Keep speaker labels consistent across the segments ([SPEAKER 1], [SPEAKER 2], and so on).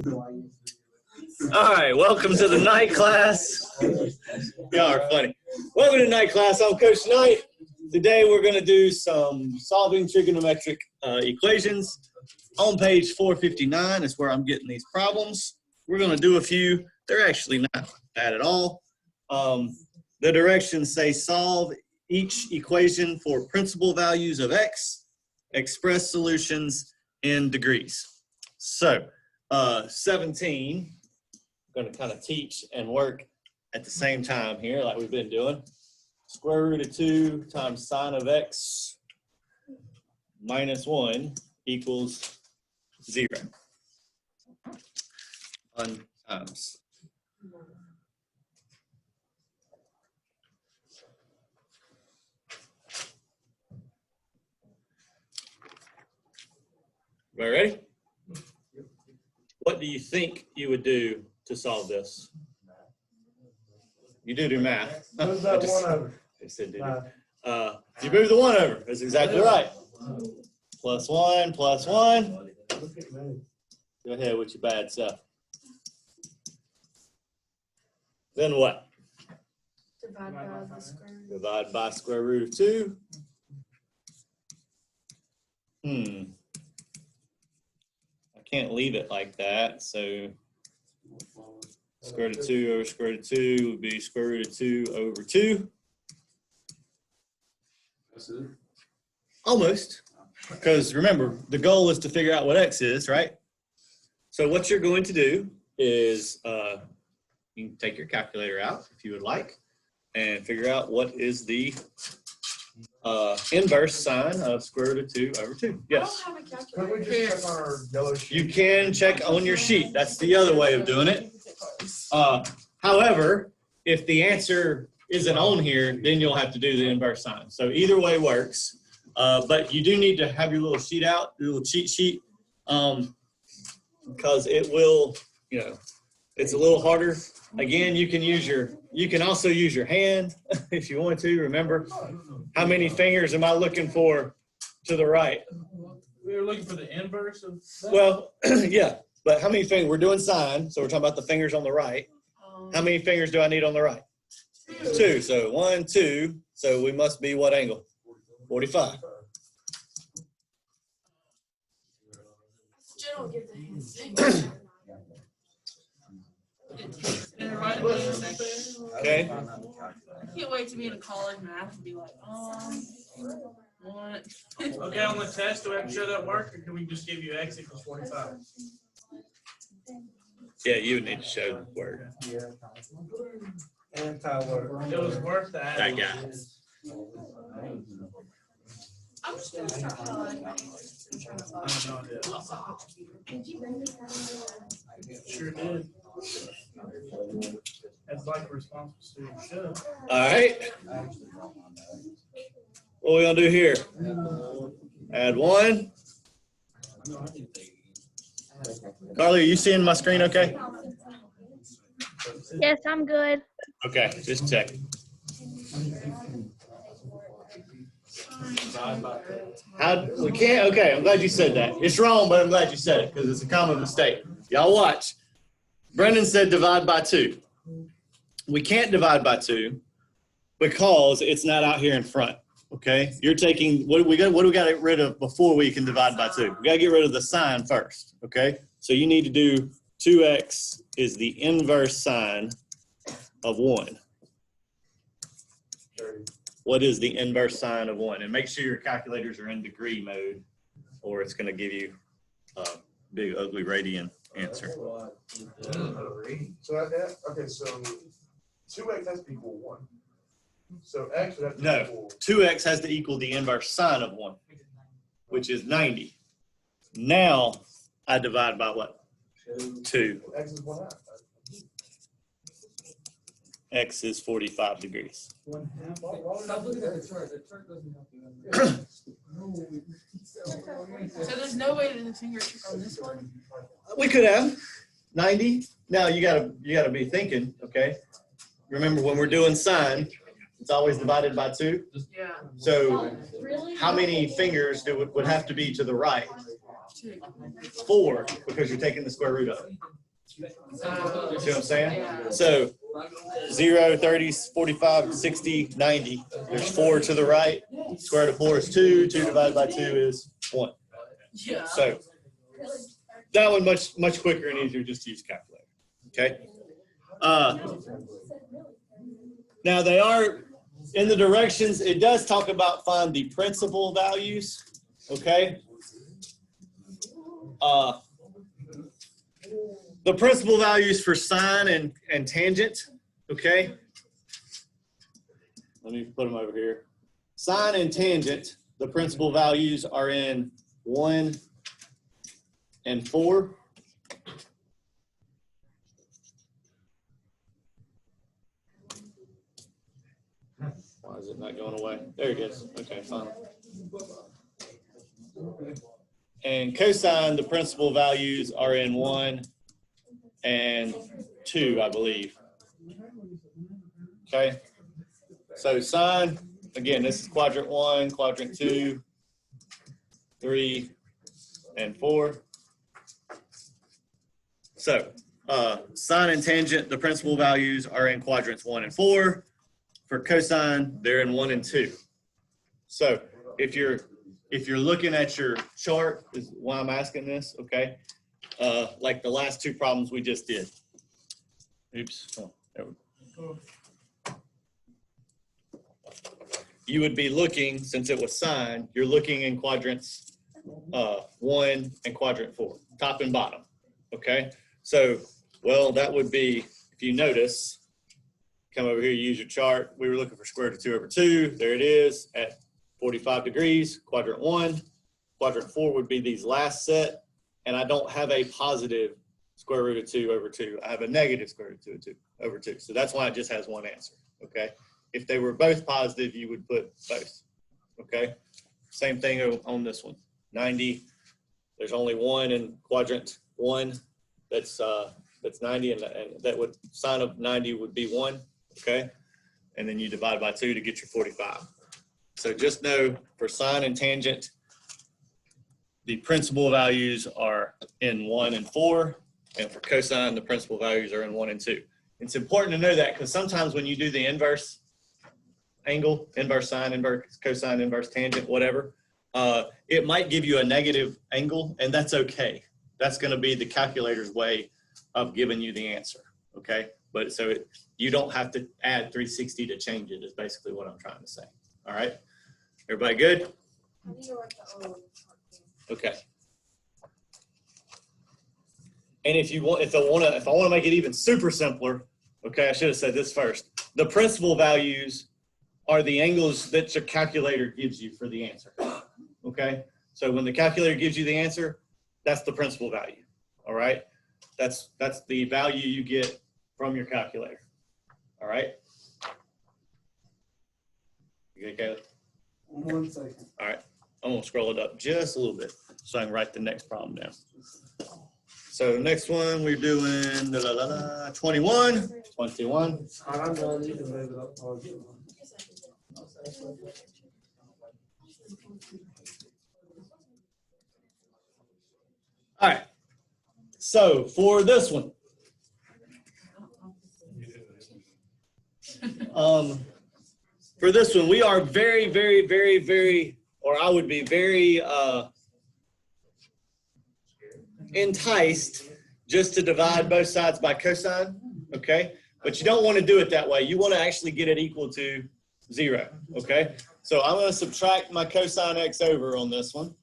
[SPEAKER 1] All right, welcome to the night class. Y'all are funny. Welcome to night class. I'm Coach Knight. Today we're going to do some solving trigonometric equations. On page 459 is where I'm getting these problems. We're going to do a few. They're actually not bad at all. The directions say solve each equation for principal values of x, express solutions in degrees. So 17, I'm going to kind of teach and work at the same time here like we've been doing. Square root of 2 times sine of x minus 1 equals 0. 1 times. Everybody ready? What do you think you would do to solve this? You do math.
[SPEAKER 2] Move that one over.
[SPEAKER 1] I said you move the 1 over. That's exactly right. Plus 1, plus 1. Go ahead with your bad stuff. Then what?
[SPEAKER 3] Divide by the square root.
[SPEAKER 1] Divide by square root of 2. I can't leave it like that, so square root of 2 over square root of 2 would be square root of 2 over 2.
[SPEAKER 2] That's it.
[SPEAKER 1] Almost, because remember, the goal is to figure out what x is, right? So what you're going to do is you can take your calculator out if you would like and figure out what is the inverse sine of square root of 2 over 2. Yes?
[SPEAKER 3] I don't have a
[SPEAKER 2] Can
[SPEAKER 3] calculator.
[SPEAKER 2] we just check on our yellow sheet?
[SPEAKER 1] You can check on your sheet. That's the other way of doing it. However, if the answer isn't on here, then you'll have to do the inverse sine. So either way works. But you do need to have your little sheet out, your little cheat sheet, because it will, it's a little harder. Again, you can also use your hand if you want to. Remember, how many fingers am I looking for to the right?
[SPEAKER 4] We were looking for the inverse of that.
[SPEAKER 1] Well, yeah, but how many fingers? We're doing sine, so we're talking about the fingers on the right. How many fingers do I need on the right? 2. So 1, 2. So we must be what angle? 45.
[SPEAKER 3] General, give the hands.
[SPEAKER 1] Okay.
[SPEAKER 5] I can't wait to be in college math and be like, what?
[SPEAKER 4] Okay, on the test, do we have to show that work, or can we just give you x equals 45?
[SPEAKER 1] Yeah, you would need to show the word.
[SPEAKER 2] Anti-work.
[SPEAKER 4] It was worth that.
[SPEAKER 1] That guy.
[SPEAKER 3] I'm just gonna start highlighting my answers and trying to
[SPEAKER 4] I
[SPEAKER 3] find.
[SPEAKER 4] have no idea. Sure did. That's like a responsible student should.
[SPEAKER 1] All right. What are we going to do here? Add 1. Carly, are you seeing my screen okay?
[SPEAKER 6] Yes, I'm good.
[SPEAKER 1] Okay, just check. We can't, okay, I'm glad you said that. It's wrong, but I'm glad you said it because it's a common mistake. Y'all watch. Brendan said divide by 2. We can't divide by 2 because it's not out here in front. Okay, you're taking what do we got to get rid of before we can divide by 2? We got to get rid of the sine first. Okay, so you need to do 2x is the inverse sine of 1. What is the inverse sine of 1? And make sure your calculators are in degree mode, or it's going to give you a big ugly radian answer.
[SPEAKER 2] So okay, so 2x has to equal 1. So x would have to
[SPEAKER 1] No,
[SPEAKER 2] equal
[SPEAKER 1] 2x has to equal the inverse sine of 1, which is 90. Now I divide by what? 2.
[SPEAKER 2] x is 1/2.
[SPEAKER 1] X is 45 degrees.
[SPEAKER 5] So there's no way to finger check on this one?
[SPEAKER 1] We could have 90. Now you gotta be thinking, okay? Remember when we're doing sine, it's always divided by 2.
[SPEAKER 5] Yeah.
[SPEAKER 1] So how many fingers would have to be to the right 4 because you're taking the square root of it. See what I'm saying?
[SPEAKER 5] Yeah.
[SPEAKER 1] So 0, 30, 45, 60, 90. There's 4 to the right. Square root of 4 is 2. 2 divided by 2 is 1.
[SPEAKER 5] Yeah.
[SPEAKER 1] So that one much quicker and easier just to use calculator. Okay. Now they are in the directions. It does talk about find the principal values. Okay. The principal values for sine and tangent. Okay. Let me put them over here. Sine and tangent, the principal values are in 1 and 4. Why is it not going away? There it is. Okay, fine. And cosine, the principal values are in 1 and 2, I believe. Okay. So sine, again, this is quadrant 1, quadrant 2, 3, and 4. So sine and tangent, the principal values are in quadrants 1 and 4. For cosine, they're in 1 and 2. So if you're looking at your chart, is why I'm asking this, okay? Like the last 2 problems we just did. Oops. Oh, there we go. You would be looking, since it was sine, you're looking in quadrants 1 and quadrant 4, top and bottom. Okay, so well that would be, if you notice, come over here, use your chart. We were looking for square root of 2 over 2. There it is at 45 degrees. Quadrant 1, quadrant 4 would be these last set, and I don't have a positive square root of 2 over 2. I have a negative square root of 2 over 2. So that's why it just has one answer. Okay. If they were both positive, you would put both. Okay. Same thing on this one. 90. There's only 1 in quadrant 1. That's 90, and that would sine of 90 would be 1. Okay. And then you divide by 2 to get your 45. So just know for sine and tangent, the principal values are in 1 and 4. And for cosine, the principal values are in 1 and 2. It's important to know that because sometimes when you do the inverse angle, inverse sine, inverse cosine, inverse tangent, whatever, it might give you a negative angle, and that's okay. That's going to be the calculator's way of giving you the answer, okay? But so you don't have to add 360 to change it is basically what I'm trying to say. All right? Everybody good? Okay. And if you want, if I want to make it even super simpler, okay, I should have said this first. The principal values are the angles that your calculator gives you for the answer. Okay? So when the calculator gives you the answer, that's the principal value. All right? That's the value you get from your calculator. All right? You okay?
[SPEAKER 2] 1 second.
[SPEAKER 1] All right. I'm going to scroll it up just a little bit so I can write the next problem down. So next one we're doing 21. 21.
[SPEAKER 2] I'm done. You can move it up.
[SPEAKER 1] All right. So for this one, we are very, very, very, very, or I would be very enticed just to divide both sides by cosine, okay? But you don't want to do it that way. You want to actually get it equal to 0, okay? So I'm going to subtract my cosine x over on this one.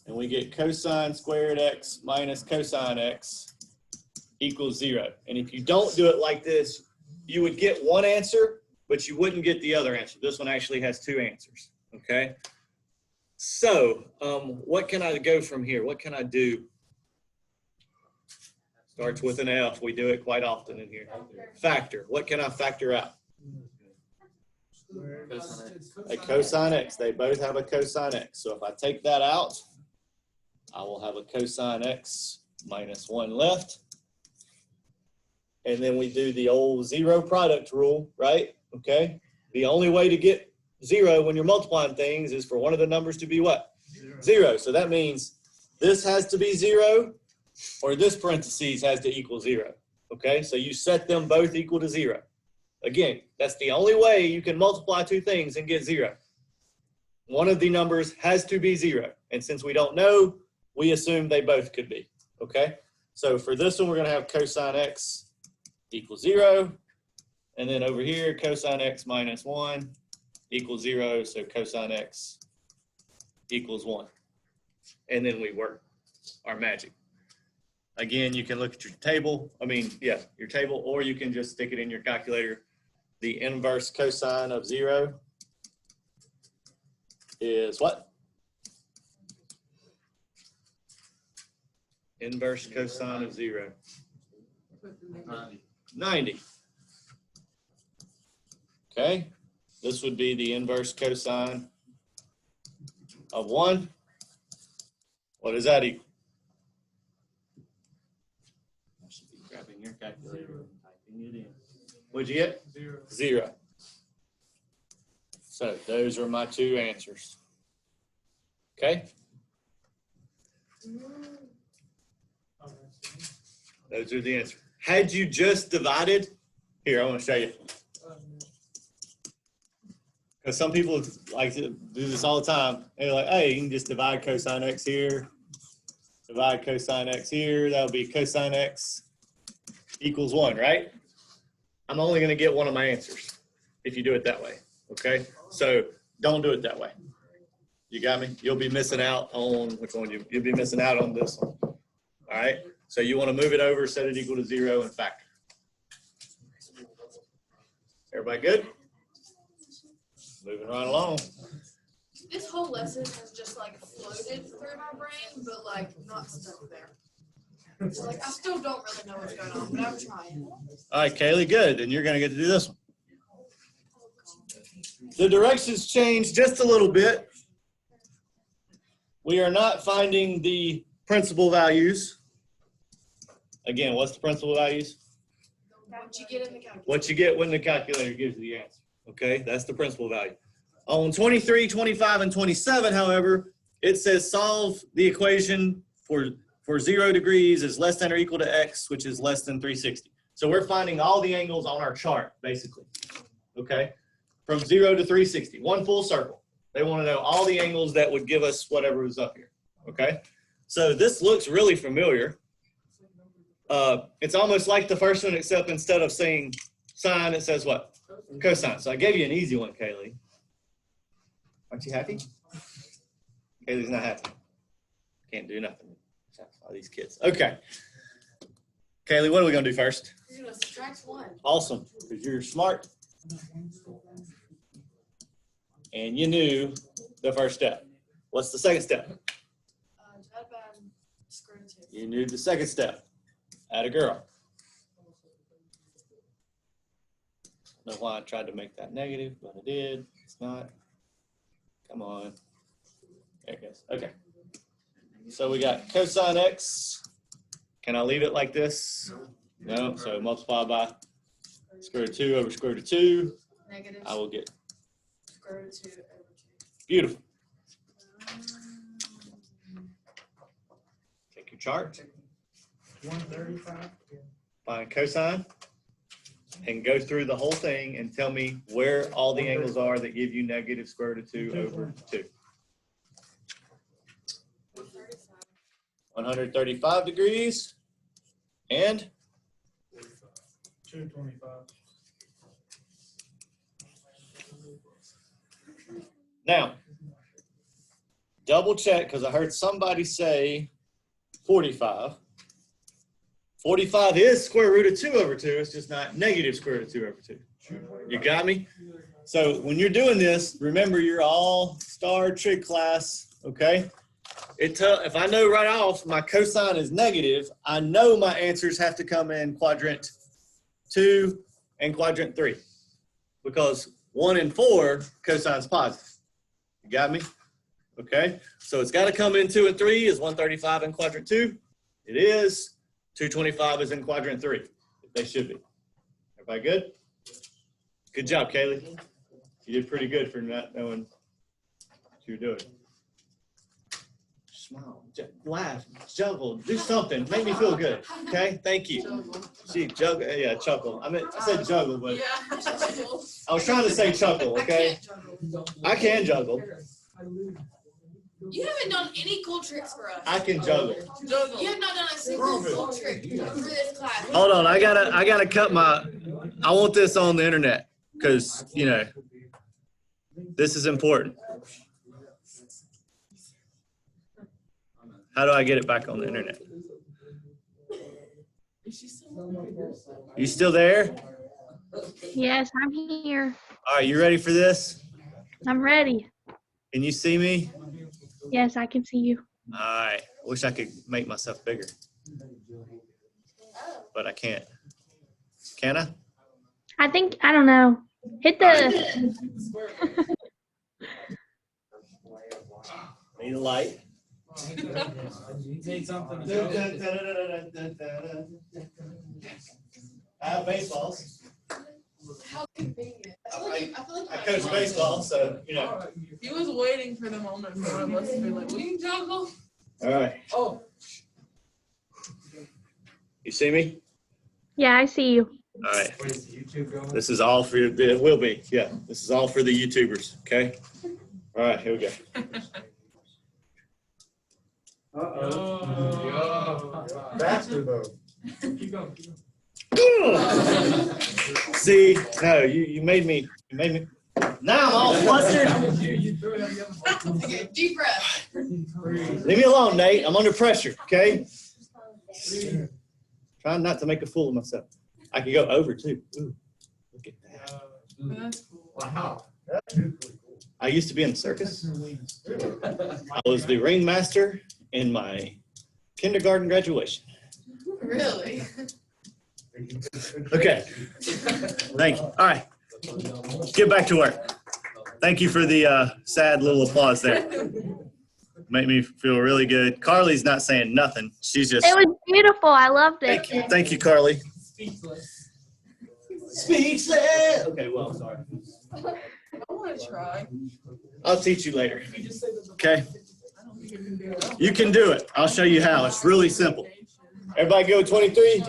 [SPEAKER 1] And we get cosine squared x minus cosine x equals 0. And if you don't do it like this, you would get one answer, but you wouldn't get the other answer. This one actually has 2 answers, okay? So what can I go from here? What can I do? Starts with an F. We do it quite often in here. Factor. What can I factor out? A cosine x. They both have a cosine x. So if I take that out, I will have a cosine x minus 1 left. And then we do the old 0 product rule, right? Okay. The only way to get 0 when you're multiplying things is for one of the numbers to be what? 0. So that means this has to be 0 or this parentheses has to equal 0. Okay, so you set them both equal to 0. Again, that's the only way you can multiply two things and get 0. One of the numbers has to be 0. And since we don't know, we assume they both could be. Okay, so for this one, we're going to have cosine x equals 0. And then over here, cosine x minus 1 equals 0. So cosine x equals 1. And then we work our magic. Again, you can look at your table. Your table, or you can just stick it in your calculator. The inverse cosine of 0 is what? Inverse cosine of 0. 90. Okay, this would be the inverse cosine of 1. What does that equal? I should be grabbing your calculator and typing it in. What'd you get? 0. So those are my two answers. Okay? Those are the answers. Had you just divided, here, I want to show you. Because some people like to do this all the time. They're like, hey, you can just divide cosine x here, divide cosine x here. That'll be cosine x equals 1, right? I'm only going to get one of my answers if you do it that way, okay? So don't do it that way. You got me? You'll be missing out on, which one? You'll be missing out on this one, all right? So you want to move it over, set it equal to 0, and factor. Everybody good? Moving right along.
[SPEAKER 3] This whole lesson has just like floated through my brain, but like not stuck there. So like I still don't really know what's going on, but I'm trying.
[SPEAKER 1] All right, Kaylee, good. And you're going to get to do this one. The directions changed just a little bit. We are not finding the principal values. Again, what's the principal values?
[SPEAKER 3] What you get in the calculator.
[SPEAKER 1] What you get when the calculator gives you the answer. Okay, that's the principal value. On 23, 25, and 27, however, it says solve the equation for 0 degrees is less than or equal to x, which is less than 360. So we're finding all the angles on our chart, basically. Okay, from 0 to 360, one full circle. They want to know all the angles that would give us whatever is up here. Okay, so this looks really familiar. It's almost like the first one, except instead of saying sine, it says what? Cosine. So I gave you an easy one, Kaylee. Aren't you happy? Kaylee's not happy. Can't do nothing. All these kids. Okay. Kaylee, what are we going to do first?
[SPEAKER 3] You're gonna subtract 1.
[SPEAKER 1] Awesome, because you're smart. And you knew the first step. What's the second step?
[SPEAKER 3] Divide by square root of 2.
[SPEAKER 1] You knew the second step. Atta girl. I don't know why I tried to make that negative, but I did. It's not. Come on. There it goes. Okay. So we got cosine x. Can I leave it like this? No. So multiply by square root of 2 over square root of 2.
[SPEAKER 3] Negative
[SPEAKER 1] I will get
[SPEAKER 3] square root of 2 over 2.
[SPEAKER 1] beautiful. Take your chart.
[SPEAKER 4] 135.
[SPEAKER 1] Find cosine. And go through the whole thing and tell me where all the angles are that give you negative square root of 2 over 2. 135 degrees and
[SPEAKER 4] 225.
[SPEAKER 1] now double check, because I heard somebody say 45. 45 is square root of 2 over 2. It's just not negative square root of 2 over 2. You got me? So when you're doing this, remember you're all star trig class, okay? If I know right off my cosine is negative, I know my answers have to come in quadrant 2 and quadrant 3, because 1 and 4 cosine's positive. You got me? Okay, so it's got to come in 2 and 3. Is 135 in quadrant 2? It is. 225 is in quadrant 3. They should be. Everybody good? Good job, Kaylee. You did pretty good for not knowing what you were doing. Smile, laugh, juggle, do something. Make me feel good. Okay, thank you. She juggle, yeah, chuckle. I said juggle, but
[SPEAKER 5] Yeah.
[SPEAKER 1] I was trying to say chuckle. Okay, I can juggle.
[SPEAKER 3] You haven't done any cool tricks for us.
[SPEAKER 1] I can juggle.
[SPEAKER 5] Juggle.
[SPEAKER 3] You have not done a single cool trick for this class.
[SPEAKER 1] Hold on, I gotta cut my. I want this on the internet because you know this is important. How do I get it back on the internet? You still there?
[SPEAKER 6] Yes, I'm here.
[SPEAKER 1] All right, you ready for this?
[SPEAKER 6] I'm ready.
[SPEAKER 1] Can you see me?
[SPEAKER 6] Yes, I can see you.
[SPEAKER 1] All right. Wish I could make myself bigger, but I can't. Can I?
[SPEAKER 6] I don't know. Hit the.
[SPEAKER 1] Need a light.
[SPEAKER 4] You take something.
[SPEAKER 1] I have baseballs.
[SPEAKER 3] How convenient. I feel like
[SPEAKER 1] I coach baseball, so you know.
[SPEAKER 5] He was waiting for the moment for one of us to be like, we can juggle.
[SPEAKER 1] All right.
[SPEAKER 5] Oh.
[SPEAKER 1] You see me?
[SPEAKER 6] Yeah, I see you.
[SPEAKER 1] All right. This is all for it will be. Yeah. This is all for the YouTubers. Okay. All right. Here we go.
[SPEAKER 2] Faster though.
[SPEAKER 4] Keep going.
[SPEAKER 1] See, no, you made me. Now I'm all flustered.
[SPEAKER 3] Okay, deep breath.
[SPEAKER 1] Leave me alone, Nate. I'm under pressure. Okay. Trying not to make a fool of myself. I can go over too. Ooh, look at that.
[SPEAKER 5] That's cool.
[SPEAKER 2] Wow. That's really cool.
[SPEAKER 1] I used to be in the circus. I was the ringmaster in my kindergarten graduation.
[SPEAKER 3] Really?
[SPEAKER 1] Okay. Thank you. All right. Get back to work. Thank you for the sad little applause there. Made me feel really good. Carly's not saying nothing. She's just.
[SPEAKER 6] It was beautiful. I loved it.
[SPEAKER 1] Thank you. Thank you, Carly.
[SPEAKER 4] Speechless.
[SPEAKER 1] Speechless. Okay, well, sorry.
[SPEAKER 5] I want to try.
[SPEAKER 1] I'll teach you later.
[SPEAKER 4] You just say that.
[SPEAKER 1] Okay.
[SPEAKER 5] I don't think you can do it.
[SPEAKER 1] You can do it. I'll show you how. It's really simple. Everybody go 23.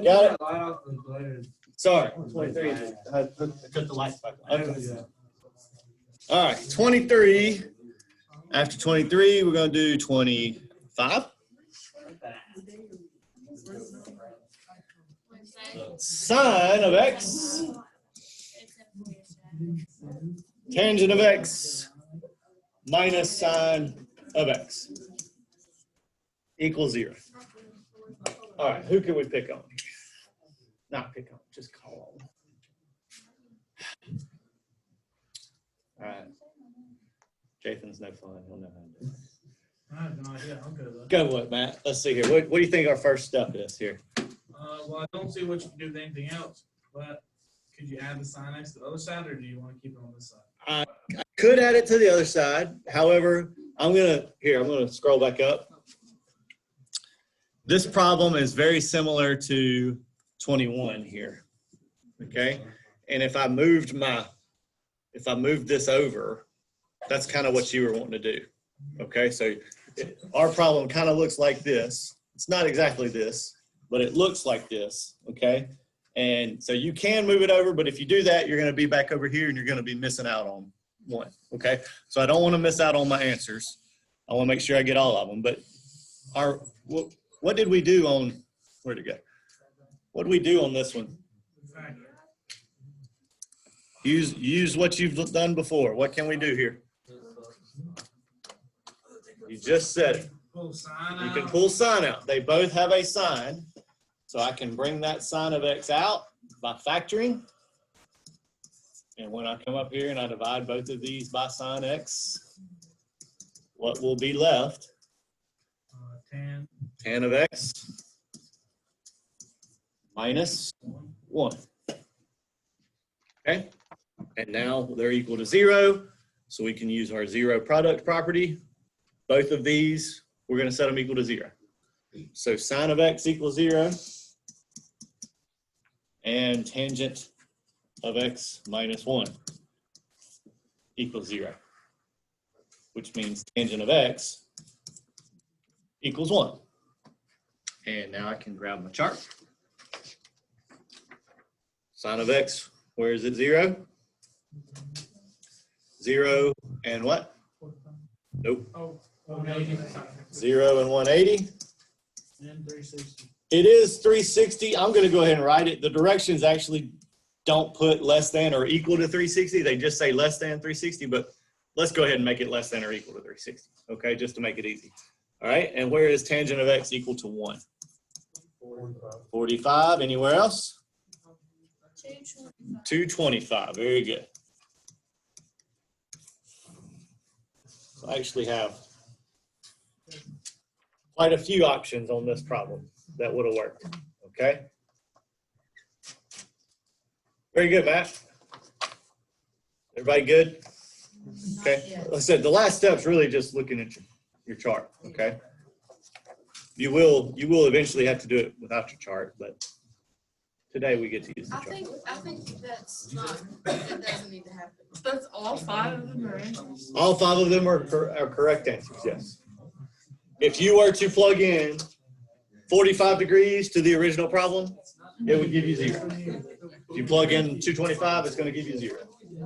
[SPEAKER 1] Got it? Sorry. 23. I took the lights back on. Okay. All right. 23. After 23, we're going to do 25. Sine of x, tangent of x, minus sine of x equals 0. All right, who can we pick on? Not pick on, just call on. All right. Jathan's no fun. He'll know how to do it.
[SPEAKER 4] I have no idea. I'm good.
[SPEAKER 1] Go what, Matt? Let's see here. What do you think our first step is here?
[SPEAKER 4] Well, I don't see what you can do with anything else, but could you add the sine x to the other side, or do you want to keep it on this side?
[SPEAKER 1] I could add it to the other side. However, I'm gonna scroll back up. This problem is very similar to 21 here. Okay. And if I moved this over, that's kind of what you were wanting to do. Okay. So our problem kind of looks like this. It's not exactly this, but it looks like this. Okay. And so you can move it over, but if you do that, you're going to be back over here and you're going to be missing out on one. Okay. So I don't want to miss out on my answers. I want to make sure I get all of them, but what did we do on, where'd it go? What did we do on this one? Use what you've done before. What can we do here? You just said it. You can pull sine out. They both have a sine. So I can bring that sine of x out by factoring. And when I come up here and I divide both of these by sine x, what will be left? Tan of x minus 1. Okay? And now they're equal to 0. So we can use our 0 product property. Both of these, we're going to set them equal to 0. So sine of x equals 0. And tangent of x minus 1. equals 0, which means tangent of x equals 1. And now I can grab my chart. Sine of x, where is it? 0? 0 and what? Nope.
[SPEAKER 4] Oh, 180.
[SPEAKER 1] 0 and 180.
[SPEAKER 4] And 360.
[SPEAKER 1] It is 360. I'm going to go ahead and write it. The directions actually don't put less than or equal to 360. They just say less than 360, but let's go ahead and make it less than or equal to 360. Okay, just to make it easy. All right, and where is tangent of x equal to 1? 45. Anywhere else? 225. Very good. So I actually have quite a few options on this problem that would have worked. Okay. Very good, Matt. Everybody good? Okay. Like I said, the last step's really just looking at your chart. Okay. You will eventually have to do it without your chart, but today we get to use the chart.
[SPEAKER 3] I think that's not, that doesn't need to happen.
[SPEAKER 5] That's all 5 of them are answers.
[SPEAKER 1] All 5 of them are correct answers, yes. If you were to plug in 45 degrees to the original problem, it would give you 0. If you plug in 225, it's going to give you 0.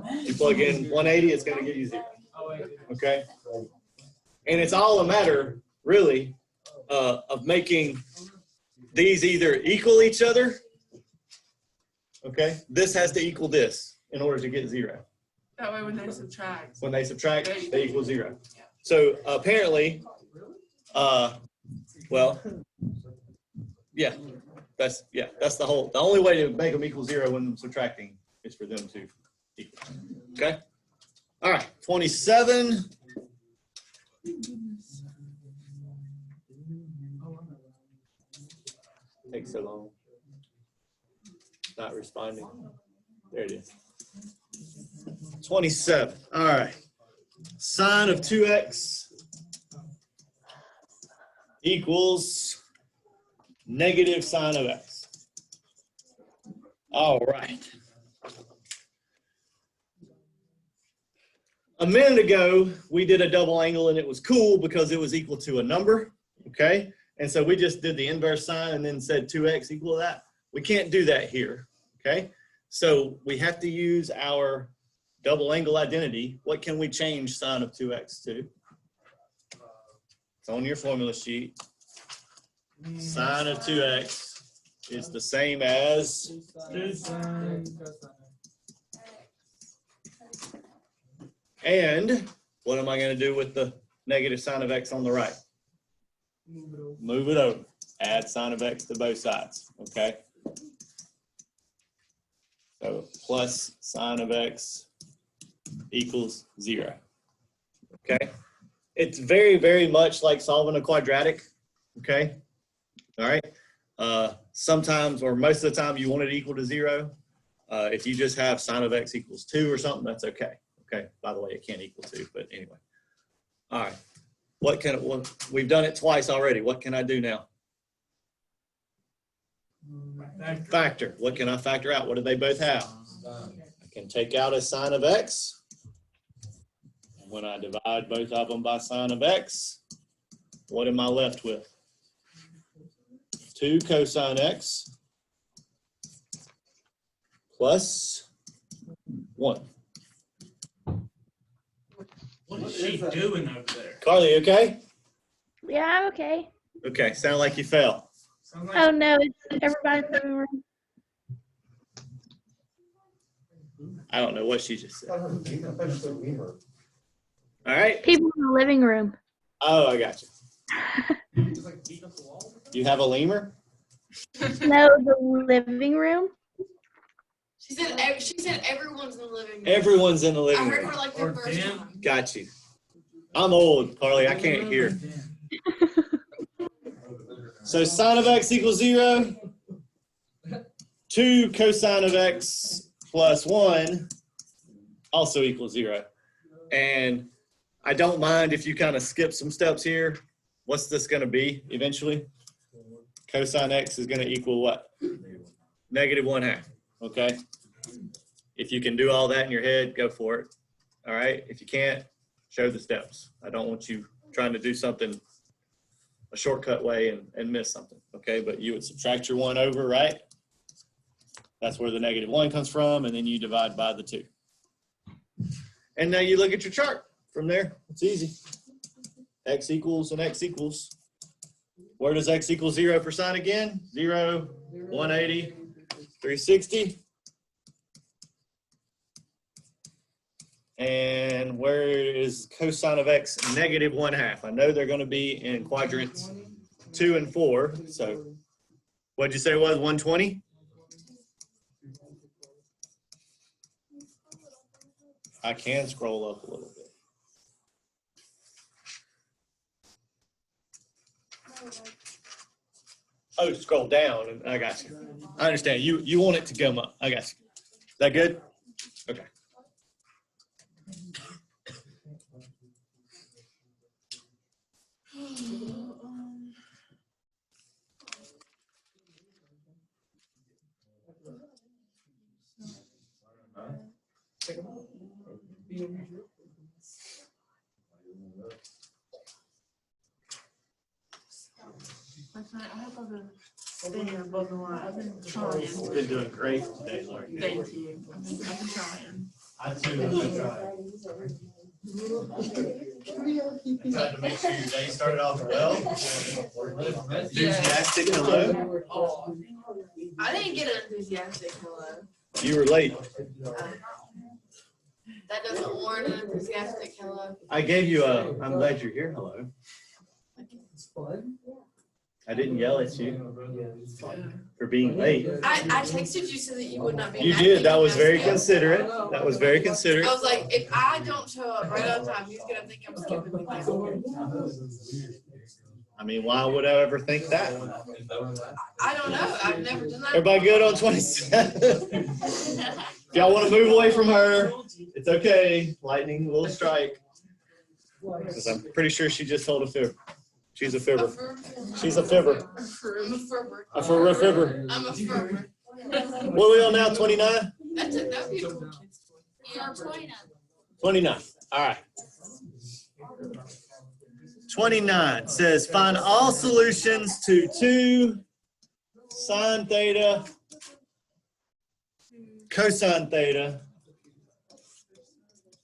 [SPEAKER 1] If you plug in 180, it's going to give you 0. Okay? And it's all a matter, really, of making these either equal each other. Okay? This has to equal this in order to get 0.
[SPEAKER 5] That way when they subtract.
[SPEAKER 1] When they subtract, they equal 0. So apparently, well, yeah, that's the only way to make them equal 0 when subtracting is for them to equal. Okay? All right, 27. Takes so long. Not responding. There it is. 27. All right. Sine of 2x equals negative sine of x. All right. A minute ago, we did a double angle and it was cool because it was equal to a number, okay? And so we just did the inverse sign and then said 2x equal to that. We can't do that here, okay? So we have to use our double angle identity. What can we change sine of 2x to? It's on your formula sheet. Sine of 2x is the same as and what am I going to do with the negative sine of x on the right? Move it over. Add sine of x to both sides. Okay. So plus sine of x equals 0. Okay. It's very, very much like solving a quadratic. Okay. All right. Sometimes, or most of the time, you want it equal to 0. If you just have sine of x equals 2 or something, that's okay. Okay. By the way, it can't equal 2, but anyway. All right. We've done it twice already. What can I do now? Factor. What can I factor out? What do they both have? I can take out a sine of x. When I divide both of them by sine of x, what am I left with? 2 cosine x plus 1.
[SPEAKER 4] What is she doing over there?
[SPEAKER 1] Carly, okay?
[SPEAKER 6] Yeah, I'm okay.
[SPEAKER 1] Okay, sound like you fell.
[SPEAKER 4] Sounds like
[SPEAKER 6] Oh no, it's everybody's living room.
[SPEAKER 1] I don't know what she just said.
[SPEAKER 2] I just said lemur.
[SPEAKER 1] All right.
[SPEAKER 6] People in the living room.
[SPEAKER 1] Oh, I got you. You have a lemur?
[SPEAKER 6] No, the living room.
[SPEAKER 3] She said everyone's in the living room.
[SPEAKER 1] Everyone's in the
[SPEAKER 3] I
[SPEAKER 1] living
[SPEAKER 3] heard
[SPEAKER 1] room.
[SPEAKER 3] her like the
[SPEAKER 4] Or
[SPEAKER 3] first
[SPEAKER 4] Dan.
[SPEAKER 3] time.
[SPEAKER 1] Got you. I'm old, Carly. I can't hear. So sine of x equals 0. 2 cosine of x plus 1 also equals 0. And I don't mind if you kind of skip some steps here. What's this going to be eventually? Cosine x is going to equal what? Negative 1/2. Okay. If you can do all that in your head, go for it. all right? If you can't, show the steps. I don't want you trying to do something a shortcut way and miss something, okay? But you would subtract your 1 over, right? That's where the -1 comes from, and then you divide by the 2. And now you look at your chart from there. It's easy. X equals and X equals. Where does X equal 0 for sine again? 0, 180, 360. And where is cosine of X? -1/2. I know they're going to be in quadrants 2 and 4. So what'd you say it was, 120? I can scroll up a little bit. Oh, scroll down, and I got you. I understand. You want it to come up. I got you. Is that good? Okay.
[SPEAKER 5] I hope I've been staying above the line. I've been trying.
[SPEAKER 1] You've been doing great today, Lauren.
[SPEAKER 5] Thank you. I've been trying.
[SPEAKER 1] I too have been trying. I tried to make sure your day started off well. Enthusiastic hello.
[SPEAKER 3] I didn't get an enthusiastic hello.
[SPEAKER 1] You were late.
[SPEAKER 3] That doesn't warrant an enthusiastic hello.
[SPEAKER 1] I gave you a, I'm glad you're here, hello. I didn't yell at you for being late.
[SPEAKER 3] I texted you so that you would not be
[SPEAKER 1] You
[SPEAKER 3] mad.
[SPEAKER 1] did. That was very considerate. That was very
[SPEAKER 3] I
[SPEAKER 1] considerate.
[SPEAKER 3] was like, if I don't show up right on time, he's gonna think I'm skipping the class.
[SPEAKER 1] I mean, why would I ever think that?
[SPEAKER 3] I don't know. I've never done that.
[SPEAKER 1] Everybody good on 27? If y'all want to move away from her, it's okay. Lightning will strike. Because I'm pretty sure she just told a fib. She's a fibber. She's a fibber.
[SPEAKER 3] I'm a fibber.
[SPEAKER 1] A fibber.
[SPEAKER 3] I'm a fibber.
[SPEAKER 1] What are we on now? 29?
[SPEAKER 3] That would be a cool kid's toy. Yeah, 29.
[SPEAKER 1] 29. All right. 29 says find all solutions to 2 sine theta cosine theta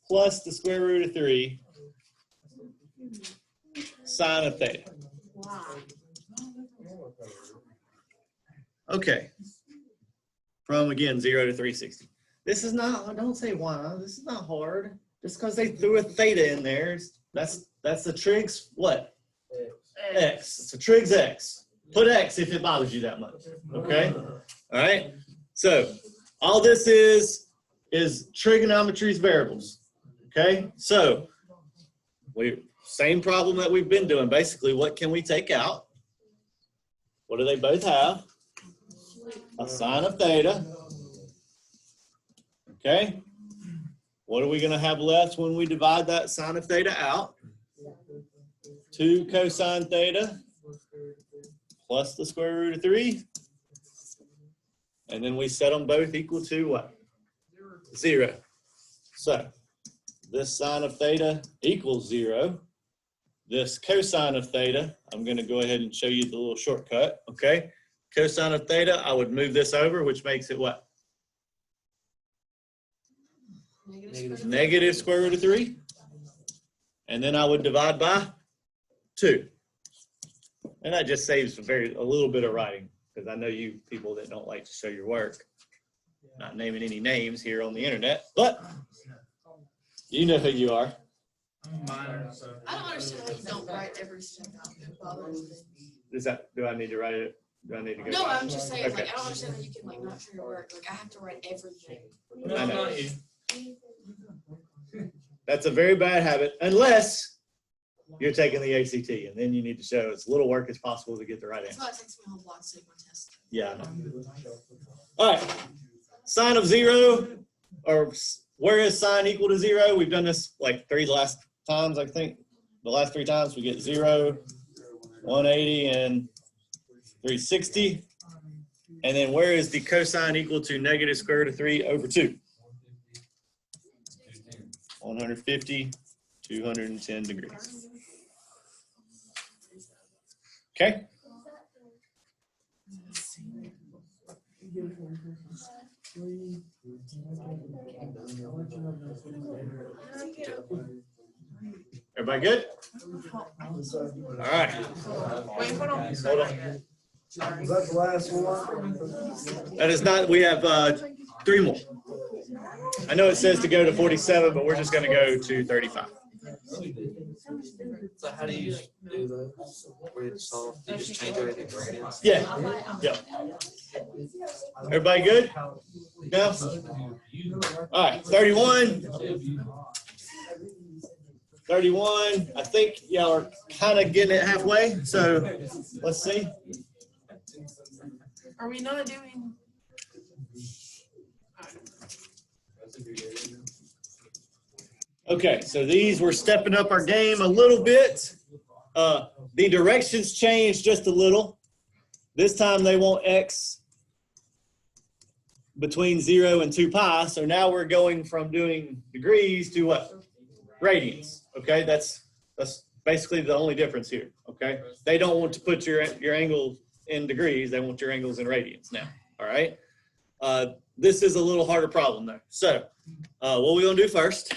[SPEAKER 1] plus the square root of 3 sine of theta.
[SPEAKER 3] Wow.
[SPEAKER 1] Okay. From again 0 to 360. This is not, don't say why, this is not hard. Just because they threw a theta in there, that's the trig's what? X. It's a trig's X. Put X if it bothers you that much. Okay? All right? So all this is trigonometry's variables. Okay? So same problem that we've been doing. Basically, what can we take out? What do they both have? A sine of theta. Okay? What are we going to have left when we divide that sine of theta out? 2 cosine theta plus the square root of 3. And then we set them both equal to what? 0. So this sine of theta equals 0. This cosine of theta, I'm going to go ahead and show you the little shortcut. Okay? Cosine of theta, I would move this over, which makes it what? Negative square root of 3. And then I would divide by 2. And that just saves a little bit of writing, because I know you people that don't like to show your work. Not naming any names here on the internet, but you know who you are.
[SPEAKER 4] I'm a minor, so.
[SPEAKER 3] I don't understand how you don't write every step out. It bothers me.
[SPEAKER 1] Do I need to write it? Do I need to go?
[SPEAKER 3] No,
[SPEAKER 1] back?
[SPEAKER 3] I'm just saying,
[SPEAKER 1] Okay.
[SPEAKER 3] like, I don't understand how you can, like, not show your work. Like, I have to write everything.
[SPEAKER 4] No,
[SPEAKER 1] I know.
[SPEAKER 4] not you.
[SPEAKER 1] That's a very bad habit, unless you're taking the ACT, and then you need to show as little work as possible to get the right
[SPEAKER 3] That's
[SPEAKER 1] answer.
[SPEAKER 3] why it takes me a whole block to take my test.
[SPEAKER 1] Yeah, I know. All right, sine of 0, or where is sine equal to 0? We've done this like the last times, I think. The last 3 times we get 0, 180, and 360. And then where is the cosine equal to negative square root of 3 over 2? 150, 210 degrees. Okay? Everybody good? All right.
[SPEAKER 5] Wait, hold on.
[SPEAKER 1] Hold on.
[SPEAKER 2] Was that the last one?
[SPEAKER 1] That is not, we have 3 more. I know it says to go to 47, but we're just going to go to 35.
[SPEAKER 7] So how do you do the where you solve? You just change everything to gradients?
[SPEAKER 1] Yeah. Yeah. Everybody good? No? All right. 31. 31. I think y'all are kind of getting it halfway. So let's see.
[SPEAKER 5] Are we not doing?
[SPEAKER 1] Okay, so these we're stepping up our game a little bit. The directions changed just a little. This time they want x between 0 and 2 pi. So now we're going from doing degrees to what? Radians. Okay, that's basically the only difference here. Okay, they don't want to put your angle in degrees. They want your angles in radians now. All right. This is a little harder problem though. So what we're gonna do first?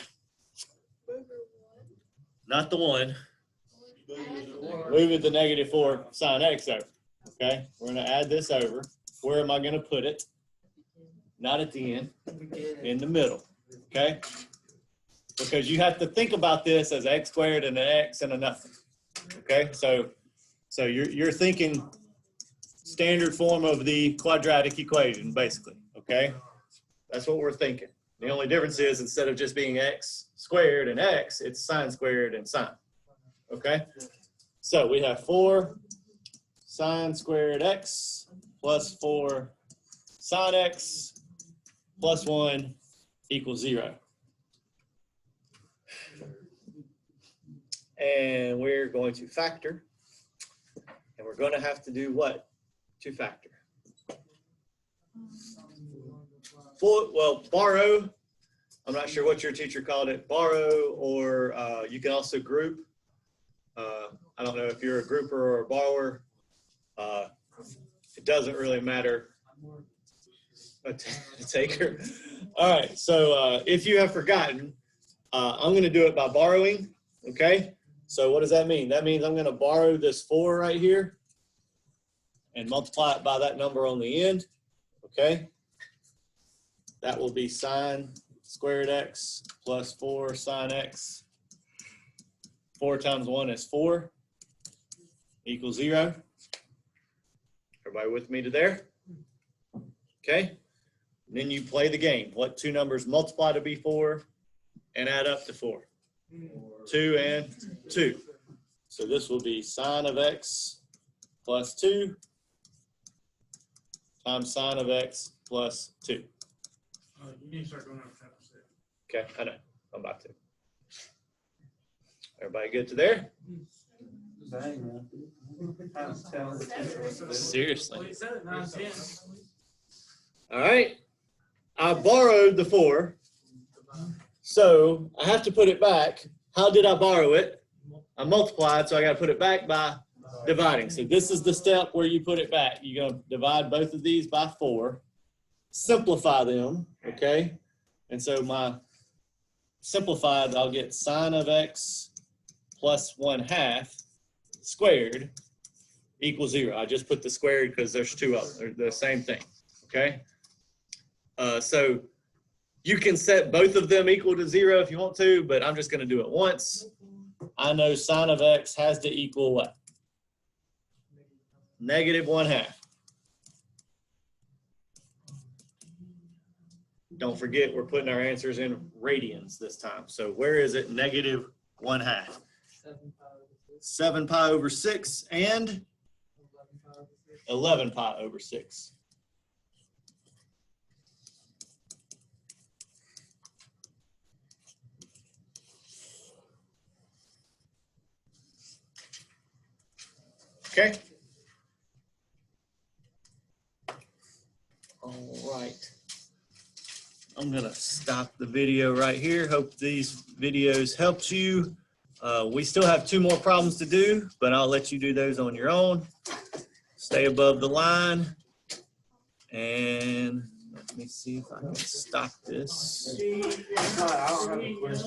[SPEAKER 1] Not the 1. Move it to -4 sine x over. Okay, we're going to add this over. Where am I going to put it? Not at the end, in the middle. Okay, because you have to think about this as x squared and an x and a nothing. Okay, so you're thinking standard form of the quadratic equation, basically. Okay, that's what we're thinking. The only difference is instead of just being x squared and x, it's sine squared and sine. Okay? So we have 4 sine squared x plus 4 sine x plus 1 equals 0. And we're going to factor. And we're going to have to do what to factor? Borrow. I'm not sure what your teacher called it, borrow, or you can also group. I don't know if you're a grouper or a borrower. It doesn't really matter. A taker. All right, so if you have forgotten, I'm going to do it by borrowing, okay? So what does that mean? That means I'm going to borrow this 4 right here and multiply it by that number on the end, okay? That will be sine squared x plus 4 sine x. 4 times 1 is 4 equals 0. Everybody with me to there? Okay. And then you play the game. What 2 numbers multiply to be 4 and add up to 4? 2 and 2. So this will be sine of x plus 2 times sine of x plus 2.
[SPEAKER 4] You need to start going up chapter 6.
[SPEAKER 1] Okay, I know. I'm about to. Everybody good to there? Seriously.
[SPEAKER 4] Well, you said it 9, 10.
[SPEAKER 1] All right. I borrowed the 4. So I have to put it back. How did I borrow it? I multiplied, so I got to put it back by dividing. So this is the step where you put it back. You're going to divide both of these by 4. Simplify them, okay? And so my simplified, I'll get sine of x plus 1/2 squared equals 0. I just put the squared because there's 2 of them. They're the same thing, okay? So you can set both of them equal to 0 if you want to, but I'm just going to do it once. I know sine of x has to equal what? -1/2. Don't forget, we're putting our answers in radians this time. So where is it? -1/2. 7 pi over 6 and 11 pi over 6. Okay. All right. I'm gonna stop the video right here. Hope these videos helped you. We still have 2 more problems to do, but I'll let you do those on your own. Stay above the line. And let me see if I can stop this.
[SPEAKER 2] I don't have a question.